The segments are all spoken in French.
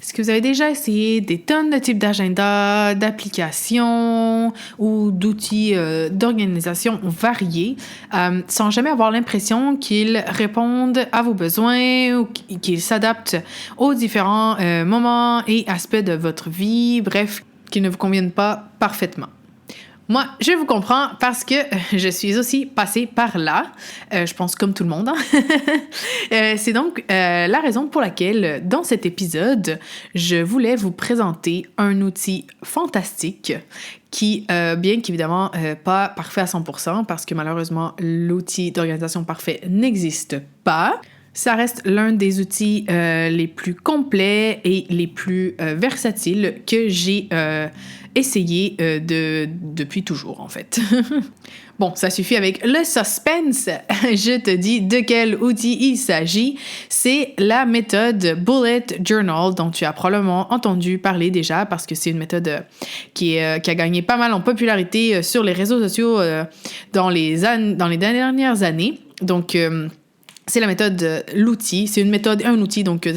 Est-ce que vous avez déjà essayé des tonnes de types d'agenda, d'applications ou d'outils d'organisation variés sans jamais avoir l'impression qu'ils répondent à vos besoins ou qu'ils s'adaptent aux différents moments et aspects de votre vie, bref, qu'ils ne vous conviennent pas parfaitement? Moi, je vous comprends parce que je suis aussi passée par là, je pense comme tout le monde. C'est donc la raison pour laquelle, dans cet épisode, je voulais vous présenter un outil fantastique qui, bien qu'évidemment pas parfait à 100%, parce que malheureusement, l'outil d'organisation parfait n'existe pas. Ça reste l'un des outils les plus complets et les plus versatiles que j'ai essayé depuis toujours, en fait. Bon, ça suffit avec le suspense. Je te dis de quel outil il s'agit. C'est la méthode Bullet Journal, dont tu as probablement entendu parler déjà, parce que c'est une méthode qui a gagné pas mal en popularité sur les réseaux sociaux dans les dernières années. Donc, c'est la méthode, l'outil. C'est une méthode, un outil, donc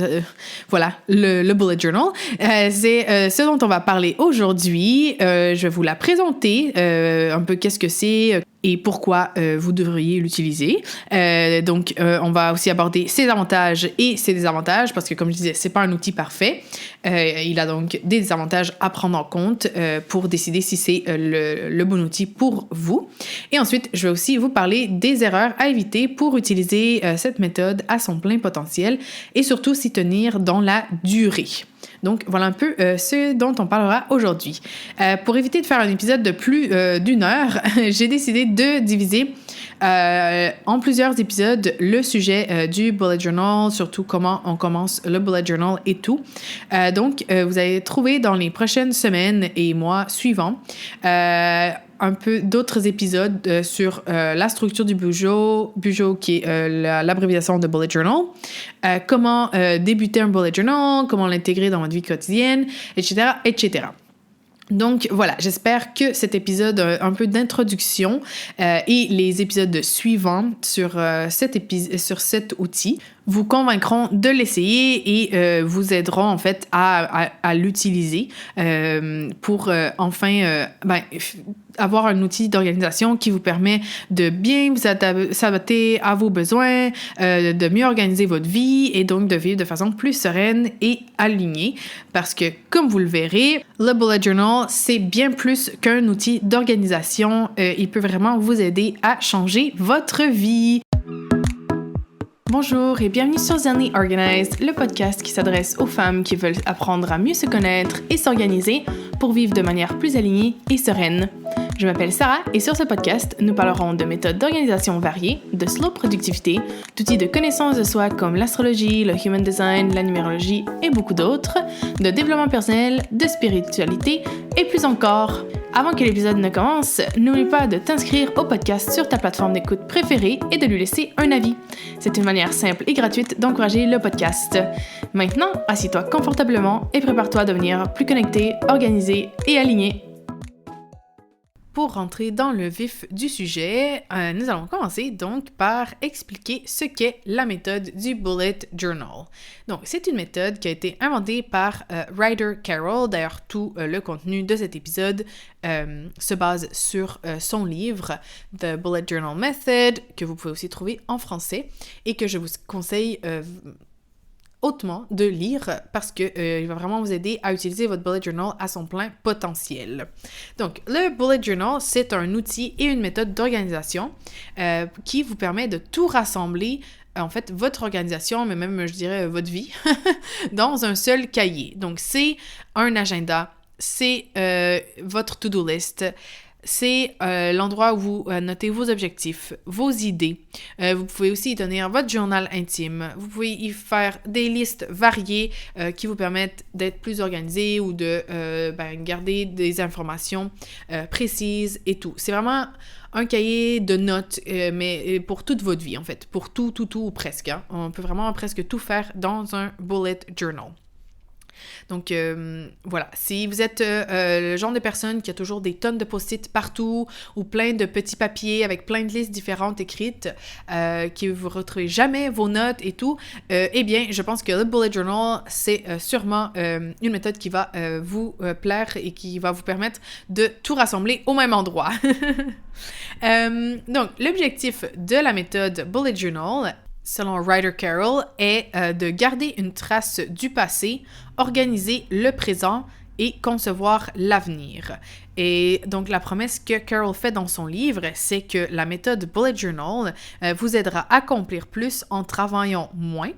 voilà, le Bullet Journal. C'est ce dont on va parler aujourd'hui. Je vais vous la présenter, un peu qu'est-ce que c'est et pourquoi vous devriez l'utiliser. Donc, on va aussi aborder ses avantages et ses désavantages, parce que comme je disais, c'est pas un outil parfait. Il a donc des désavantages à prendre en compte pour décider si c'est le bon outil pour vous. Et ensuite, je vais aussi vous parler des erreurs à éviter pour utiliser cette méthode à son plein potentiel et surtout s'y tenir dans la durée. Donc, voilà un peu ce dont on parlera aujourd'hui. Pour éviter de faire un épisode de plus d'une heure, j'ai décidé de diviser en plusieurs épisodes le sujet du Bullet Journal, surtout comment on commence le Bullet Journal et tout. Donc, vous allez trouver dans les prochaines semaines et mois suivants un peu d'autres épisodes sur la structure du Bujo qui est l'abréviation de Bullet Journal, comment débuter un Bullet Journal, comment l'intégrer dans votre vie quotidienne, etc., etc. Donc voilà, j'espère que cet épisode un peu d'introduction et les épisodes suivants sur cet outil vous convaincront de l'essayer et vous aideront en fait à l'utiliser pour enfin avoir un outil d'organisation qui vous permet de bien vous s'adapter à vos besoins, de mieux organiser votre vie et donc de vivre de façon plus sereine et alignée. Parce que, comme vous le verrez, le Bullet Journal, c'est bien plus qu'un outil d'organisation. Il peut vraiment vous aider à changer votre vie. Bonjour et bienvenue sur Zenly Organized, le podcast qui s'adresse aux femmes qui veulent apprendre à mieux se connaître et s'organiser pour vivre de manière plus alignée et sereine. Je m'appelle Sarah et sur ce podcast, nous parlerons de méthodes d'organisation variées, de slow productivité, d'outils de connaissance de soi comme l'astrologie, le human design, la numérologie et beaucoup d'autres, de développement personnel, de spiritualité et plus encore. Avant que l'épisode ne commence, n'oublie pas de t'inscrire au podcast sur ta plateforme d'écoute préférée et de lui laisser un avis. C'est une manière simple et gratuite d'encourager le podcast. Maintenant, assieds-toi confortablement et prépare-toi à devenir plus connecté, organisé et aligné. Pour rentrer dans le vif du sujet, nous allons commencer donc par expliquer ce qu'est la méthode du Bullet Journal. Donc, c'est une méthode qui a été inventée par Ryder Carroll. D'ailleurs, tout le contenu de cet épisode se base sur son livre The Bullet Journal Method, que vous pouvez aussi trouver en français et que je vous conseille hautement de lire parce que il va vraiment vous aider à utiliser votre Bullet Journal à son plein potentiel. Donc, le Bullet Journal, c'est un outil et une méthode d'organisation qui vous permet de tout rassembler, en fait, votre organisation, mais même, je dirais, votre vie, dans un seul cahier. Donc, c'est un agenda, c'est votre to-do list, c'est l'endroit où vous notez vos objectifs, vos idées. Vous pouvez aussi y tenir votre journal intime. Vous pouvez y faire des listes variées qui vous permettent d'être plus organisé ou de garder des informations précises et tout. C'est vraiment un cahier de notes, mais pour toute votre vie, en fait. Pour tout ou presque. Hein. On peut vraiment presque tout faire dans un bullet journal. Donc, voilà. Si vous êtes le genre de personne qui a toujours des tonnes de post-it partout ou plein de petits papiers avec plein de listes différentes écrites, que vous ne retrouvez jamais vos notes et tout, eh bien, je pense que le Bullet Journal, c'est sûrement une méthode qui va vous plaire et qui va vous permettre de tout rassembler au même endroit. Donc, l'objectif de la méthode Bullet Journal, selon Ryder Carroll, est de garder une trace du passé, organiser le présent et concevoir l'avenir. Et donc, la promesse que Carroll fait dans son livre, c'est que la méthode Bullet Journal vous aidera à accomplir plus en travaillant moins.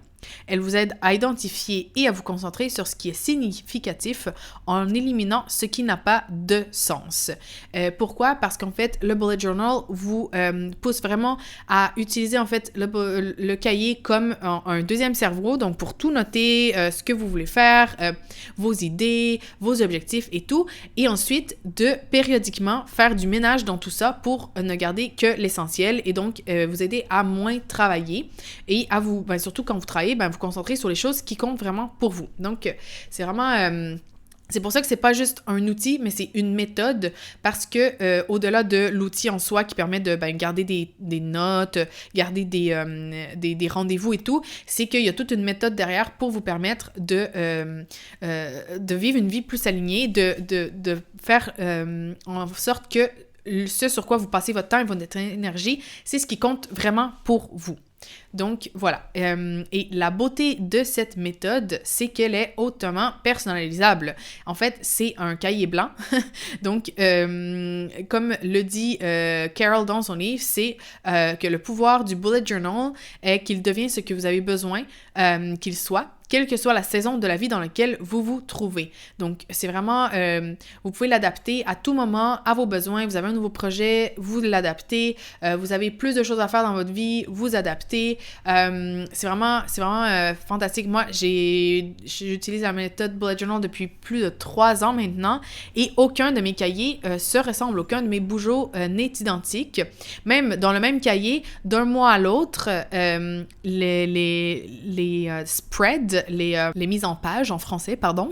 Elle vous aide à identifier et à vous concentrer sur ce qui est significatif en éliminant ce qui n'a pas de sens. Pourquoi? Parce qu'en fait, le Bullet Journal vous pousse vraiment à utiliser en fait le cahier comme un deuxième cerveau, donc pour tout noter, ce que vous voulez faire, vos idées, vos objectifs et tout, et ensuite de périodiquement faire du ménage dans tout ça pour ne garder que l'essentiel et donc vous aider à moins travailler et à vous, surtout quand vous travaillez, vous concentrer sur les choses qui comptent vraiment pour vous. Donc, c'est vraiment... c'est pour ça que c'est pas juste un outil, mais c'est une méthode parce que au-delà de l'outil en soi qui permet de garder des notes, garder des rendez-vous et tout, c'est qu'il y a toute une méthode derrière pour vous permettre de vivre une vie plus alignée, de faire en sorte que ce sur quoi vous passez votre temps et votre énergie, c'est ce qui compte vraiment pour vous. Donc, voilà. Et la beauté de cette méthode, c'est qu'elle est hautement personnalisable. En fait, c'est un cahier blanc. Donc, comme le dit Carroll dans son livre, c'est que le pouvoir du Bullet Journal est qu'il devient ce que vous avez besoin qu'il soit, quelle que soit la saison de la vie dans laquelle vous vous trouvez. Donc, c'est vraiment, vous pouvez l'adapter à tout moment, à vos besoins. Vous avez un nouveau projet, vous l'adaptez. Vous avez plus de choses à faire dans votre vie, vous adaptez. C'est vraiment fantastique. Moi, j'utilise la méthode Bullet Journal depuis plus de 3 ans maintenant et aucun de mes cahiers se ressemble, aucun de mes bougeots n'est identique. Même dans le même cahier, d'un mois à l'autre, les spreads, les mises en page en français, pardon,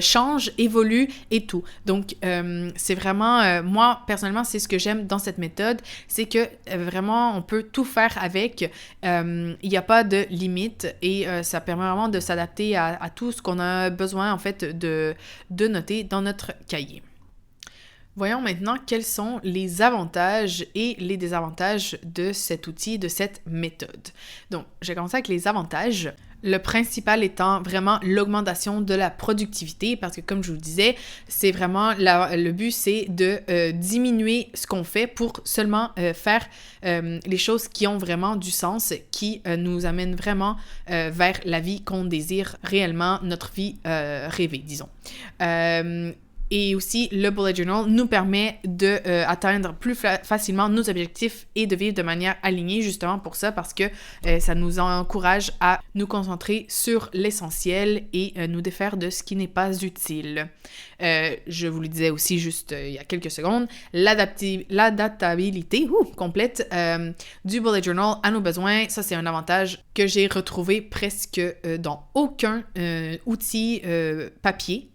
changent, évoluent et tout. Donc, c'est vraiment, moi, personnellement, c'est ce que j'aime dans cette méthode, c'est que vraiment, on peut tout faire avec. Il n'y a pas de limite et ça permet vraiment de s'adapter à tout ce qu'on a besoin, en fait, de noter dans notre cahier. Voyons maintenant quels sont les avantages et les désavantages de cet outil, de cette méthode. Donc, je vais commencer avec les avantages. Le principal étant vraiment l'augmentation de la productivité parce que, comme je vous le disais, c'est vraiment le but, c'est de diminuer ce qu'on fait pour seulement faire les choses qui ont vraiment du sens, qui nous amènent vraiment vers la vie qu'on désire réellement, notre vie rêvée, disons. Et aussi, le Bullet Journal nous permet d'atteindre plus facilement nos objectifs et de vivre de manière alignée, justement pour ça, parce que ça nous encourage à nous concentrer sur l'essentiel et nous défaire de ce qui n'est pas utile. Je vous le disais aussi juste il y a quelques secondes, l'adaptabilité complète du Bullet Journal à nos besoins, ça c'est un avantage que j'ai retrouvé presque dans aucun outil papier.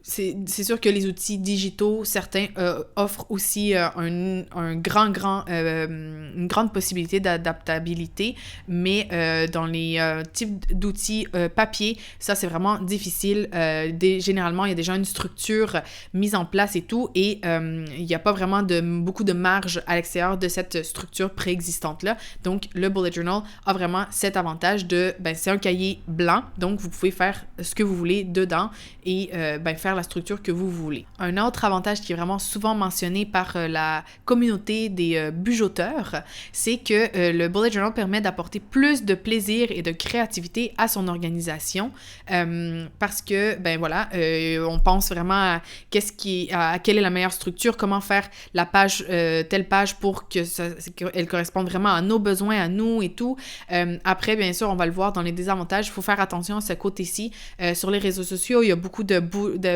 C'est sûr que les outils digitaux, certains offrent aussi une grande possibilité d'adaptabilité, mais dans les types d'outils papier, ça c'est vraiment difficile. Généralement, il y a déjà une structure mise en place et tout, et il n'y a pas vraiment beaucoup de marge à l'extérieur de cette structure préexistante-là. Donc, le Bullet Journal a vraiment cet avantage c'est un cahier blanc, donc vous pouvez faire ce que vous voulez dedans et faire la structure que vous voulez. Un autre avantage qui est vraiment souvent mentionné par la communauté des bujoteurs, c'est que le Bullet Journal permet d'apporter plus de plaisir et de créativité à son organisation parce que, on pense vraiment à quelle est la meilleure structure, comment faire la page, telle page pour qu'elle corresponde vraiment à nos besoins, à nous et tout. Après, bien sûr, on va le voir dans les désavantages, il faut faire attention à ce côté-ci. Sur les réseaux sociaux, il y a beaucoup de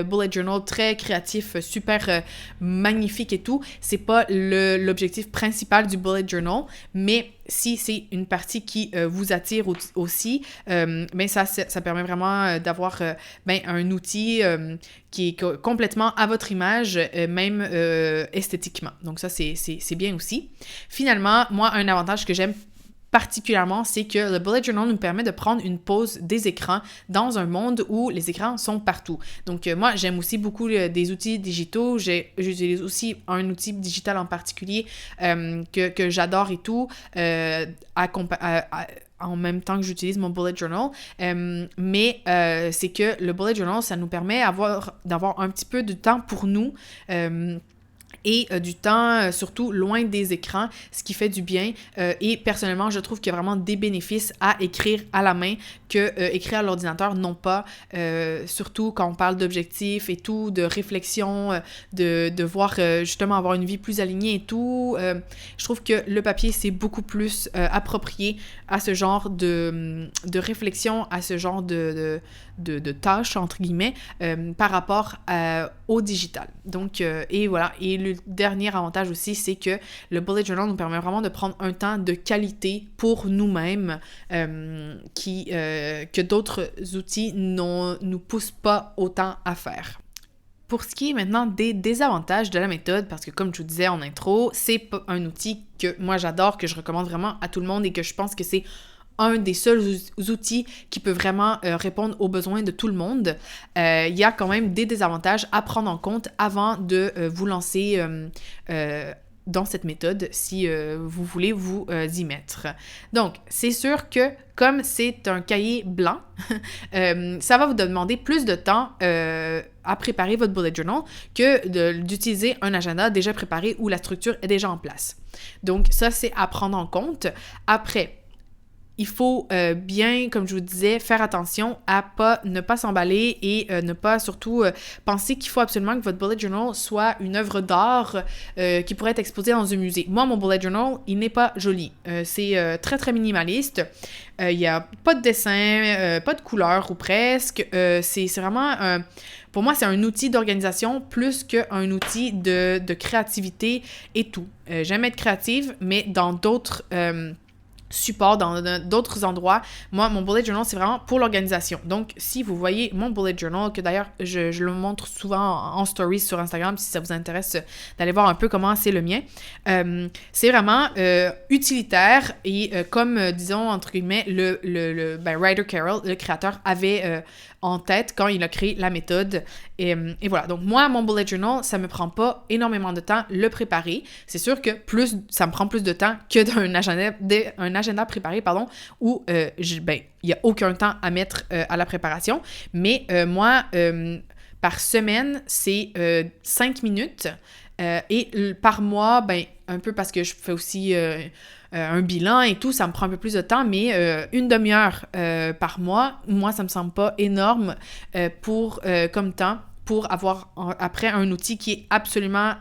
bullet journal très créatif, super magnifique et tout, c'est pas l'objectif principal du bullet journal, mais si c'est une partie qui vous attire aussi, ben ça permet vraiment d'avoir un outil qui est complètement à votre image, même esthétiquement. Donc ça, c'est bien aussi. Finalement, moi, un avantage que j'aime particulièrement, c'est que le bullet journal nous permet de prendre une pause des écrans dans un monde où les écrans sont partout. Donc moi, j'aime aussi beaucoup des outils digitaux. J'utilise aussi un outil digital en particulier que j'adore et tout, en même temps que j'utilise mon bullet journal. Mais c'est que le bullet journal, ça nous permet d'avoir un petit peu de temps pour nous. Et du temps, surtout loin des écrans, ce qui fait du bien. Et personnellement, je trouve qu'il y a vraiment des bénéfices à écrire à la main que écrire à l'ordinateur, non pas. Surtout quand on parle d'objectifs et tout, de réflexion, de voir justement avoir une vie plus alignée et tout. Je trouve que le papier, c'est beaucoup plus approprié à ce genre de réflexion, à ce genre de tâches, entre guillemets, par rapport au digital. Donc, et voilà. Et le dernier avantage aussi, c'est que le bullet journal nous permet vraiment de prendre un temps de qualité pour nous-mêmes que d'autres outils ne nous poussent pas autant à faire. Pour ce qui est maintenant des désavantages de la méthode, parce que comme je vous disais en intro, c'est pas un outil que moi j'adore, que je recommande vraiment à tout le monde et que je pense que c'est un des seuls outils qui peut vraiment répondre aux besoins de tout le monde. Il y a quand même des désavantages à prendre en compte avant de vous lancer dans cette méthode si vous voulez vous y mettre. Donc, c'est sûr que comme c'est un cahier blanc, ça va vous demander plus de temps à préparer votre bullet journal que d'utiliser un agenda déjà préparé où la structure est déjà en place. Donc, ça, c'est à prendre en compte. Après, il faut bien, comme je vous disais, faire attention à ne pas s'emballer et ne pas surtout penser qu'il faut absolument que votre bullet journal soit une œuvre d'art qui pourrait être exposée dans un musée. Moi, mon bullet journal, il n'est pas joli. C'est très, très minimaliste. Il n'y a pas de dessin, pas de couleur ou presque. C'est vraiment... pour moi, c'est un outil d'organisation plus qu'un outil de créativité et tout. J'aime être créative, mais dans d'autres... support dans d'autres endroits. Moi, mon bullet journal, c'est vraiment pour l'organisation. Donc, si vous voyez mon bullet journal, que d'ailleurs, je le montre souvent en stories sur Instagram, si ça vous intéresse d'aller voir un peu comment c'est le mien, c'est vraiment utilitaire et comme, disons, entre guillemets, Ryder Carroll, le créateur, avait en tête quand il a créé la méthode. Et voilà. Donc, moi, mon bullet journal, ça me prend pas énormément de temps le préparer. C'est sûr que ça me prend plus de temps que d'un agenda préparé, où il n'y a aucun temps à mettre à la préparation. Mais moi, par semaine, c'est 5 minutes. Et par mois, un peu parce que je fais aussi un bilan et tout, ça me prend un peu plus de temps, mais une demi-heure par mois, moi, ça me semble pas énorme comme temps pour avoir après un outil qui est absolument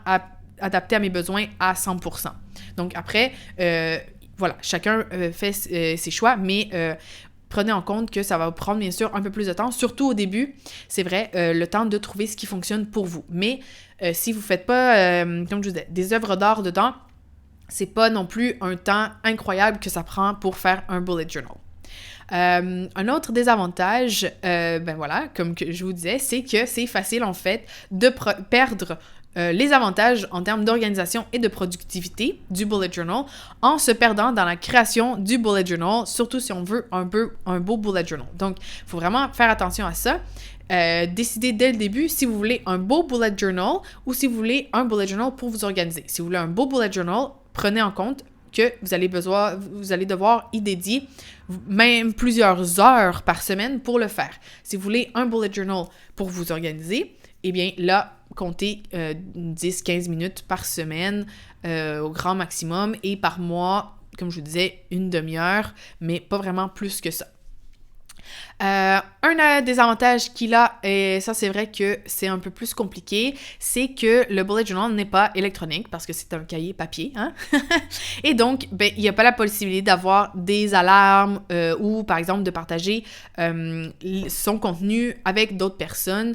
adapté à mes besoins à 100%. Donc après, voilà, chacun fait ses choix, mais prenez en compte que ça va prendre bien sûr un peu plus de temps, surtout au début, c'est vrai, le temps de trouver ce qui fonctionne pour vous. Mais si vous ne faites pas, comme je vous disais, des œuvres d'art dedans, c'est pas non plus un temps incroyable que ça prend pour faire un bullet journal. Un autre désavantage, comme que je vous disais, c'est que c'est facile en fait de perdre les avantages en termes d'organisation et de productivité du bullet journal en se perdant dans la création du bullet journal, surtout si on veut un beau bullet journal. Donc, il faut vraiment faire attention à ça. Décidez dès le début si vous voulez un beau bullet journal ou si vous voulez un bullet journal pour vous organiser. Si vous voulez un beau bullet journal, prenez en compte que vous allez devoir y dédier même plusieurs heures par semaine pour le faire. Si vous voulez un bullet journal pour vous organiser, eh bien là, comptez 10-15 minutes par semaine au grand maximum et par mois, comme je vous disais, une demi-heure, mais pas vraiment plus que ça. Un Un désavantage qu'il a, et ça c'est vrai que c'est un peu plus compliqué, c'est que le bullet journal n'est pas électronique parce que c'est un cahier papier, hein? Et donc, ben, il n'y a pas la possibilité d'avoir des alarmes ou par exemple de partager son contenu avec d'autres personnes.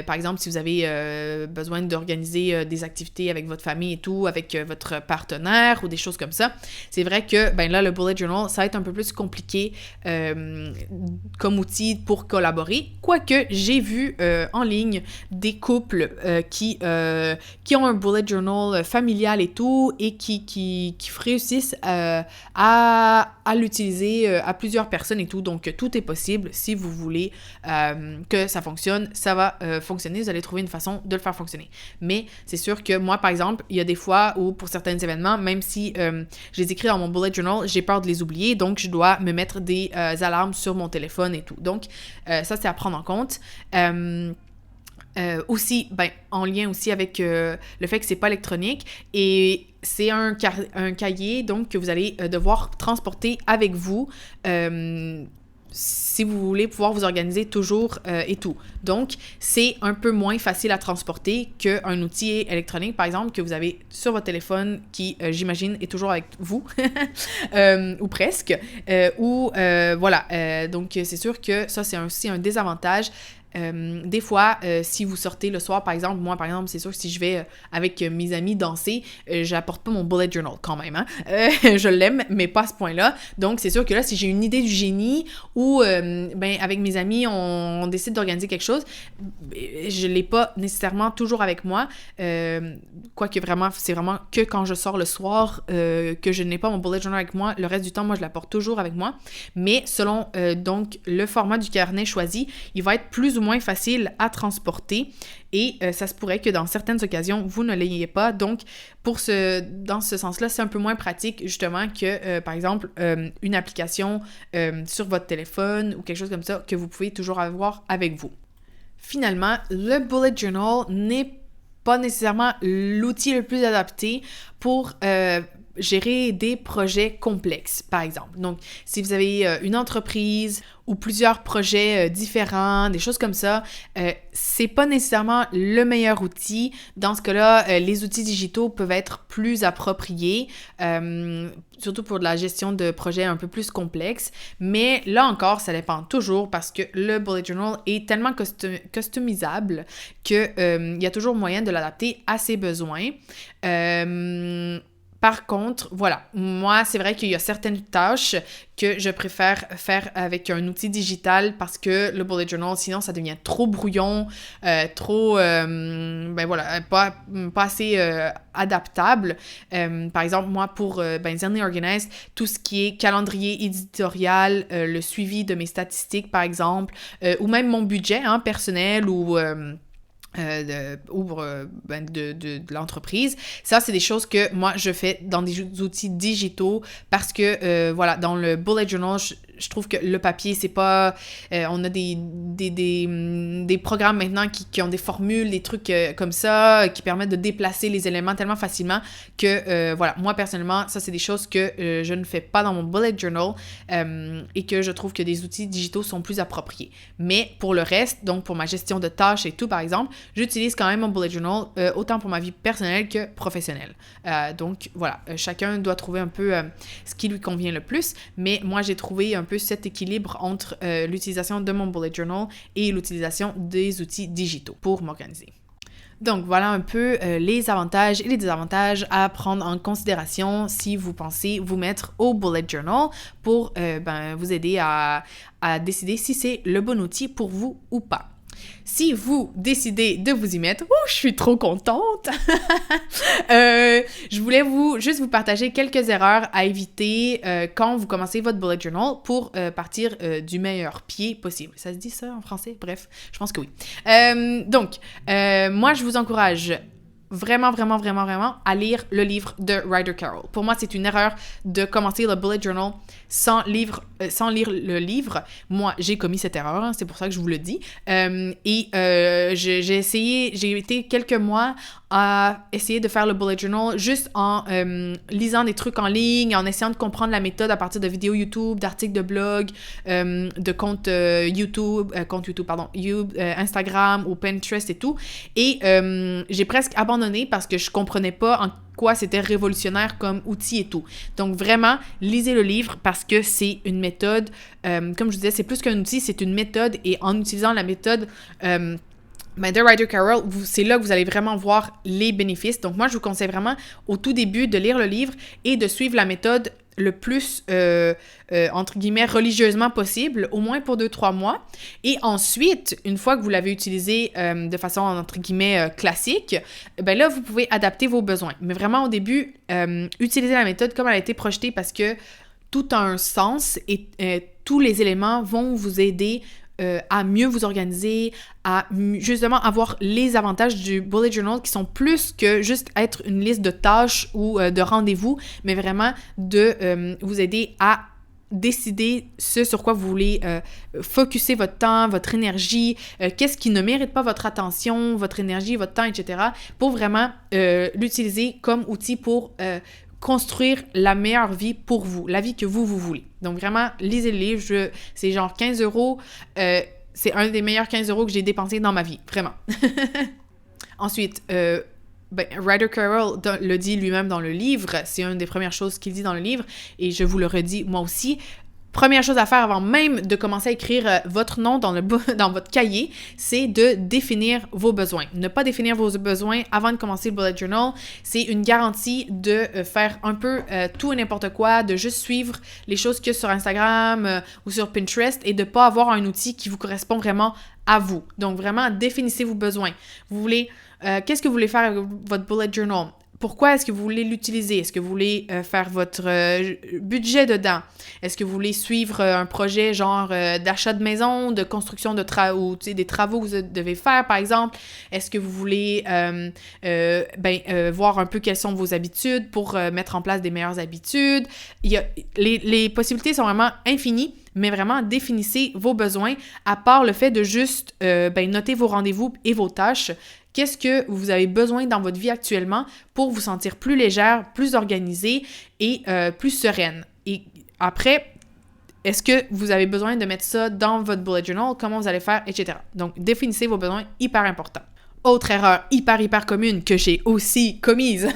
Par exemple, si vous avez besoin d'organiser des activités avec votre famille et tout, avec votre partenaire ou des choses comme ça, c'est vrai que ben là, le bullet journal, ça va être un peu plus compliqué comme outil pour collaborer. Quoique, j'ai vu en ligne des couples qui ont un bullet journal familial et tout et qui réussissent à l'utiliser à plusieurs personnes et tout. Donc, tout est possible. Si vous voulez que ça fonctionne, ça va fonctionner. Vous allez trouver une façon de le faire fonctionner. Mais c'est sûr que moi, par exemple, il y a des fois où pour certains événements, même si je les écris dans mon bullet journal, j'ai peur de les oublier. Donc, je dois me mettre des alarmes sur mon téléphone et tout. Donc, ça, c'est à prendre en compte. Aussi, ben, en lien aussi avec le fait que c'est pas électronique et c'est un cahier donc que vous allez devoir transporter avec vous si vous voulez pouvoir vous organiser toujours et tout. Donc, c'est un peu moins facile à transporter qu'un outil électronique, par exemple, que vous avez sur votre téléphone qui, j'imagine, est toujours avec vous, ou presque. Voilà. Donc, c'est sûr que ça, c'est aussi un désavantage. Des fois, si vous sortez le soir, par exemple, moi, par exemple, c'est sûr que si je vais avec mes amis danser, j'apporte pas mon bullet journal quand même, hein? Je l'aime, mais pas à ce point-là. Donc, c'est sûr que là, si j'ai une idée du génie ou, ben, avec mes amis, on décide d'organiser quelque chose, je l'ai pas nécessairement toujours avec moi. Quoique vraiment, c'est vraiment que quand je sors le soir que je n'ai pas mon bullet journal avec moi. Le reste du temps, moi, je l'apporte toujours avec moi. Mais selon, donc, le format du carnet choisi, il va être plus ou moins facile à transporter et ça se pourrait que dans certaines occasions, vous ne l'ayez pas. Donc, dans ce sens-là, c'est un peu moins pratique justement que, par exemple, une application sur votre téléphone ou quelque chose comme ça que vous pouvez toujours avoir avec vous. Finalement, le bullet journal n'est pas nécessairement l'outil le plus adapté pour gérer des projets complexes, par exemple. Donc, si vous avez une entreprise ou plusieurs projets différents, des choses comme ça, c'est pas nécessairement le meilleur outil. Dans ce cas-là, les outils digitaux peuvent être plus appropriés, surtout pour de la gestion de projets un peu plus complexes. Mais là encore, ça dépend toujours parce que le bullet journal est tellement customisable qu'il y a toujours moyen de l'adapter à ses besoins. Par contre, voilà, moi, c'est vrai qu'il y a certaines tâches que je préfère faire avec un outil digital parce que le bullet journal, sinon, ça devient trop brouillon, ben voilà, pas assez adaptable. Par exemple, moi, pour Zenly Organized, tout ce qui est calendrier éditorial, le suivi de mes statistiques, par exemple, ou même mon budget personnel ou... de l'entreprise. Ça, c'est des choses que moi, je fais dans des outils digitaux parce que, voilà, dans le bullet journal, je trouve que le papier, c'est pas... on a des programmes maintenant qui ont des formules, des trucs comme ça, qui permettent de déplacer les éléments tellement facilement que, voilà, moi, personnellement, ça, c'est des choses que je ne fais pas dans mon bullet journal et que je trouve que des outils digitaux sont plus appropriés. Mais pour le reste, donc pour ma gestion de tâches et tout, par exemple, j'utilise quand même mon bullet journal autant pour ma vie personnelle que professionnelle. Donc, voilà, chacun doit trouver un peu ce qui lui convient le plus, mais moi, j'ai trouvé un peu cet équilibre entre l'utilisation de mon bullet journal et l'utilisation des outils digitaux pour m'organiser. Donc, voilà un peu les avantages et les désavantages à prendre en considération si vous pensez vous mettre au bullet journal pour vous aider à décider si c'est le bon outil pour vous ou pas. Si vous décidez de vous y mettre, je suis trop contente! Je voulais juste vous partager quelques erreurs à éviter quand vous commencez votre bullet journal pour partir du meilleur pied possible. Ça se dit ça en français? Bref, je pense que oui. Donc, moi, je vous encourage vraiment à lire le livre de Ryder Carroll. Pour moi, c'est une erreur de commencer le bullet journal sans lire le livre. Moi, j'ai commis cette erreur, c'est pour ça que je vous le dis. J'ai été quelques mois à essayer de faire le bullet journal juste en lisant des trucs en ligne, en essayant de comprendre la méthode à partir de vidéos YouTube, d'articles de blog, de comptes Instagram ou Pinterest et tout. Et j'ai presque abandonné parce que je comprenais pas en quoi c'était révolutionnaire comme outil et tout. Donc vraiment, lisez le livre parce que c'est une méthode, comme je disais, c'est plus qu'un outil, c'est une méthode et en utilisant la méthode de Ryder Carroll, c'est là que vous allez vraiment voir les bénéfices. Donc moi, je vous conseille vraiment au tout début de lire le livre et de suivre la méthode le plus, entre guillemets, religieusement possible, au moins pour 2-3 mois. Et ensuite, une fois que vous l'avez utilisé de façon, entre guillemets, classique, ben là, vous pouvez adapter vos besoins. Mais vraiment, au début, utilisez la méthode comme elle a été projetée parce que tout a un sens et tous les éléments vont vous aider à mieux vous organiser, à justement avoir les avantages du bullet journal qui sont plus que juste être une liste de tâches ou de rendez-vous, mais vraiment de vous aider à décider ce sur quoi vous voulez focusser votre temps, votre énergie, qu'est-ce qui ne mérite pas votre attention, votre énergie, votre temps, etc., pour vraiment l'utiliser comme outil pour construire la meilleure vie pour vous, la vie que vous voulez. Donc vraiment, lisez le livre, c'est genre 15 €. C'est un des meilleurs 15 € que j'ai dépensé dans ma vie, vraiment. Ensuite, Ryder Carroll le dit lui-même dans le livre, c'est une des premières choses qu'il dit dans le livre, et je vous le redis moi aussi. Première chose à faire avant même de commencer à écrire votre nom dans votre cahier, c'est de définir vos besoins. Ne pas définir vos besoins avant de commencer le bullet journal, c'est une garantie de faire un peu tout et n'importe quoi, de juste suivre les choses qu'il y a sur Instagram ou sur Pinterest et de ne pas avoir un outil qui vous correspond vraiment à vous. Donc vraiment, définissez vos besoins. Vous voulez, qu'est-ce que vous voulez faire avec votre bullet journal? Pourquoi est-ce que vous voulez l'utiliser? Est-ce que vous voulez faire votre budget dedans? Est-ce que vous voulez suivre un projet genre d'achat de maison, de construction de ou des travaux que vous devez faire, par exemple? Est-ce que vous voulez voir un peu quelles sont vos habitudes pour mettre en place des meilleures habitudes? Les possibilités sont vraiment infinies, mais vraiment définissez vos besoins, à part le fait de juste noter vos rendez-vous et vos tâches. Qu'est-ce que vous avez besoin dans votre vie actuellement pour vous sentir plus légère, plus organisée et plus sereine? Et après, est-ce que vous avez besoin de mettre ça dans votre bullet journal? Comment vous allez faire, etc. Donc, définissez vos besoins, hyper important. Autre erreur hyper commune que j'ai aussi commise.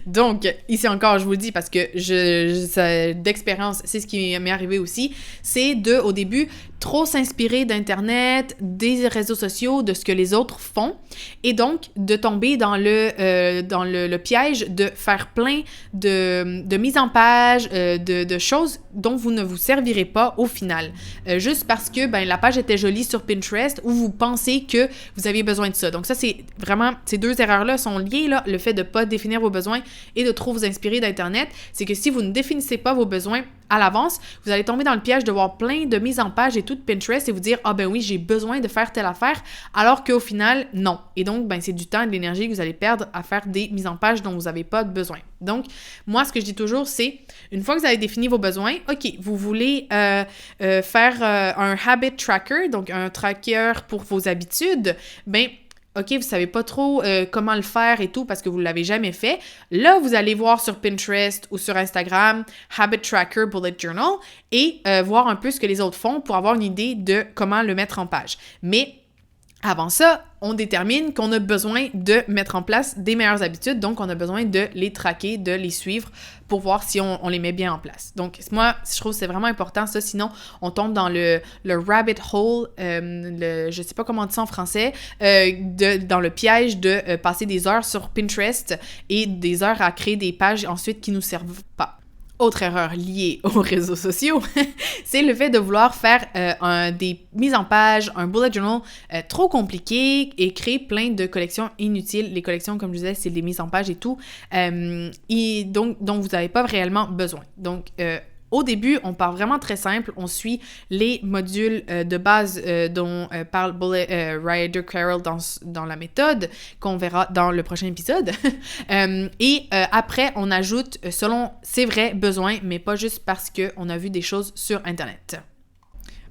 Donc, ici encore, je vous le dis parce que d'expérience, c'est ce qui m'est arrivé aussi, c'est au début, trop s'inspirer d'Internet, des réseaux sociaux, de ce que les autres font, et donc de tomber dans le piège de faire plein de mises en page, de choses dont vous ne vous servirez pas au final. Juste parce que la page était jolie sur Pinterest ou vous pensez que vous aviez besoin de ça. Donc ça, c'est vraiment, ces deux erreurs-là sont liées, là, le fait de ne pas définir vos besoins et de trop vous inspirer d'Internet. C'est que si vous ne définissez pas vos besoins à l'avance, vous allez tomber dans le piège de voir plein de mises en page et tout de Pinterest et vous dire « Ah ben oui, j'ai besoin de faire telle affaire », alors qu'au final, non. Et donc, c'est du temps et de l'énergie que vous allez perdre à faire des mises en page dont vous n'avez pas besoin. Donc, moi, ce que je dis toujours, c'est, une fois que vous avez défini vos besoins, OK, vous voulez faire un habit tracker, donc un tracker pour vos habitudes, OK, vous savez pas trop comment le faire et tout parce que vous l'avez jamais fait. Là, vous allez voir sur Pinterest ou sur Instagram Habit Tracker Bullet Journal et voir un peu ce que les autres font pour avoir une idée de comment le mettre en page. Mais avant ça, on détermine qu'on a besoin de mettre en place des meilleures habitudes, donc on a besoin de les traquer, de les suivre pour voir si on les met bien en place. Donc moi, je trouve que c'est vraiment important ça, sinon on tombe dans le rabbit hole, je sais pas comment on dit ça en français, dans le piège de passer des heures sur Pinterest et des heures à créer des pages ensuite qui nous servent pas. Autre erreur liée aux réseaux sociaux, c'est le fait de vouloir faire des mises en page, un bullet journal trop compliqué et créer plein de collections inutiles. Les collections, comme je disais, c'est des mises en page et tout, et dont vous n'avez pas réellement besoin. Donc, au début, on part vraiment très simple. On suit les modules de base dont parle Ryder Carroll dans la méthode, qu'on verra dans le prochain épisode. Et après, on ajoute selon ses vrais besoins, mais pas juste parce qu'on a vu des choses sur Internet.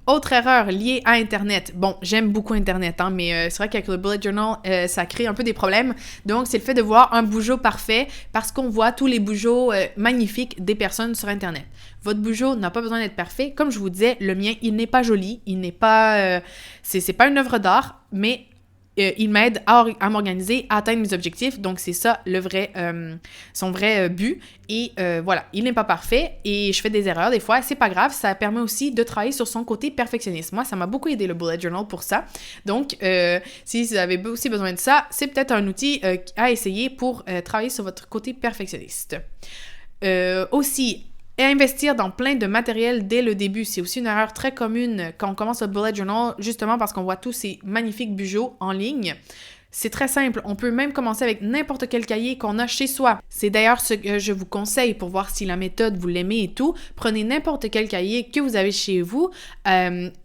Autre erreur liée à Internet. Bon, j'aime beaucoup Internet, hein, mais c'est vrai qu'avec le bullet journal, ça crée un peu des problèmes. Donc, c'est le fait de voir un bougeot parfait parce qu'on voit tous les bougeots magnifiques des personnes sur Internet. Votre bougeot n'a pas besoin d'être parfait. Comme je vous disais, le mien, il n'est pas joli. Il n'est pas... c'est pas une œuvre d'art, mais... il m'aide à m'organiser, à atteindre mes objectifs. Donc, c'est ça son vrai but. Et voilà, il n'est pas parfait et je fais des erreurs des fois. C'est pas grave, ça permet aussi de travailler sur son côté perfectionniste. Moi, ça m'a beaucoup aidé le bullet journal pour ça. Donc, si vous avez aussi besoin de ça, c'est peut-être un outil à essayer pour travailler sur votre côté perfectionniste. Aussi, et investir dans plein de matériel dès le début. C'est aussi une erreur très commune quand on commence le bullet journal, justement parce qu'on voit tous ces magnifiques bujots en ligne. C'est très simple, on peut même commencer avec n'importe quel cahier qu'on a chez soi. C'est d'ailleurs ce que je vous conseille pour voir si la méthode, vous l'aimez et tout. Prenez n'importe quel cahier que vous avez chez vous,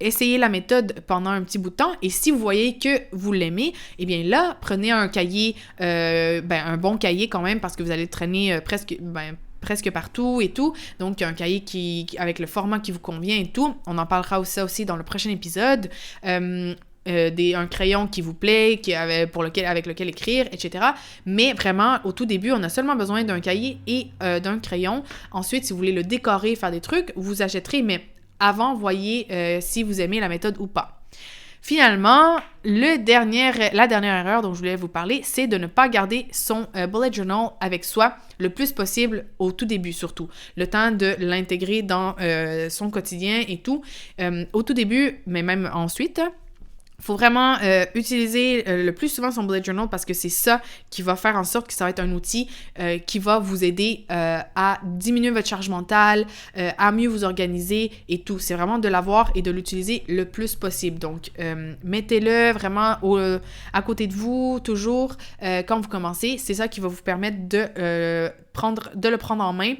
essayez la méthode pendant un petit bout de temps et si vous voyez que vous l'aimez, eh bien là, prenez un cahier, un bon cahier quand même parce que vous allez traîner presque partout et tout. Donc, un cahier avec le format qui vous convient et tout. On en parlera aussi dans le prochain épisode. Un crayon qui vous plaît, avec lequel écrire, etc. Mais vraiment, au tout début, on a seulement besoin d'un cahier et d'un crayon. Ensuite, si vous voulez le décorer, faire des trucs, vous achèterez, mais avant, voyez si vous aimez la méthode ou pas. Finalement, la dernière erreur dont je voulais vous parler, c'est de ne pas garder son bullet journal avec soi le plus possible au tout début surtout. Le temps de l'intégrer dans son quotidien et tout. Au tout début, mais même ensuite, il faut vraiment utiliser le plus souvent son bullet journal parce que c'est ça qui va faire en sorte que ça va être un outil qui va vous aider à diminuer votre charge mentale, à mieux vous organiser et tout. C'est vraiment de l'avoir et de l'utiliser le plus possible. Donc, mettez-le vraiment à côté de vous, toujours, quand vous commencez. C'est ça qui va vous permettre de le prendre en main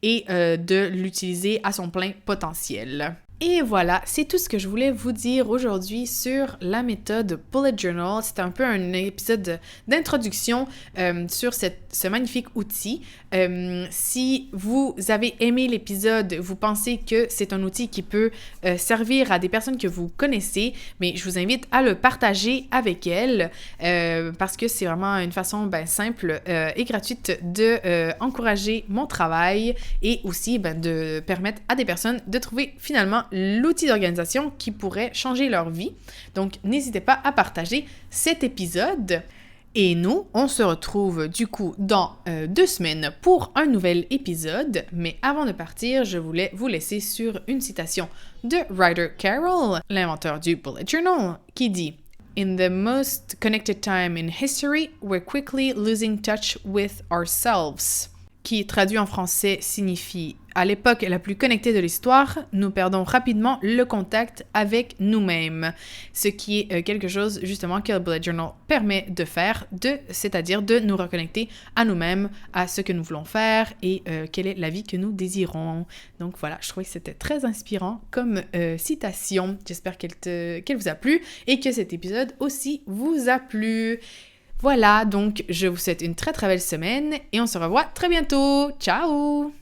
et de l'utiliser à son plein potentiel. Et voilà, c'est tout ce que je voulais vous dire aujourd'hui sur la méthode Bullet Journal. C'était un peu un épisode d'introduction sur ce magnifique outil. Si vous avez aimé l'épisode, vous pensez que c'est un outil qui peut servir à des personnes que vous connaissez, mais je vous invite à le partager avec elles parce que c'est vraiment une façon simple et gratuite de encourager mon travail et aussi de permettre à des personnes de trouver finalement l'outil d'organisation qui pourrait changer leur vie. Donc, n'hésitez pas à partager cet épisode. Et nous, on se retrouve du coup dans 2 semaines pour un nouvel épisode. Mais avant de partir, je voulais vous laisser sur une citation de Ryder Carroll, l'inventeur du Bullet Journal, qui dit « In the most connected time in history, we're quickly losing touch with ourselves », qui traduit en français signifie « À l'époque la plus connectée de l'histoire, nous perdons rapidement le contact avec nous-mêmes », ce qui est quelque chose justement que le Bullet Journal permet de faire, c'est-à-dire de nous reconnecter à nous-mêmes, à ce que nous voulons faire et quelle est la vie que nous désirons. Donc voilà, je trouvais que c'était très inspirant comme citation. J'espère qu'elle vous a plu et que cet épisode aussi vous a plu. Voilà, donc je vous souhaite une très très belle semaine et on se revoit très bientôt. Ciao!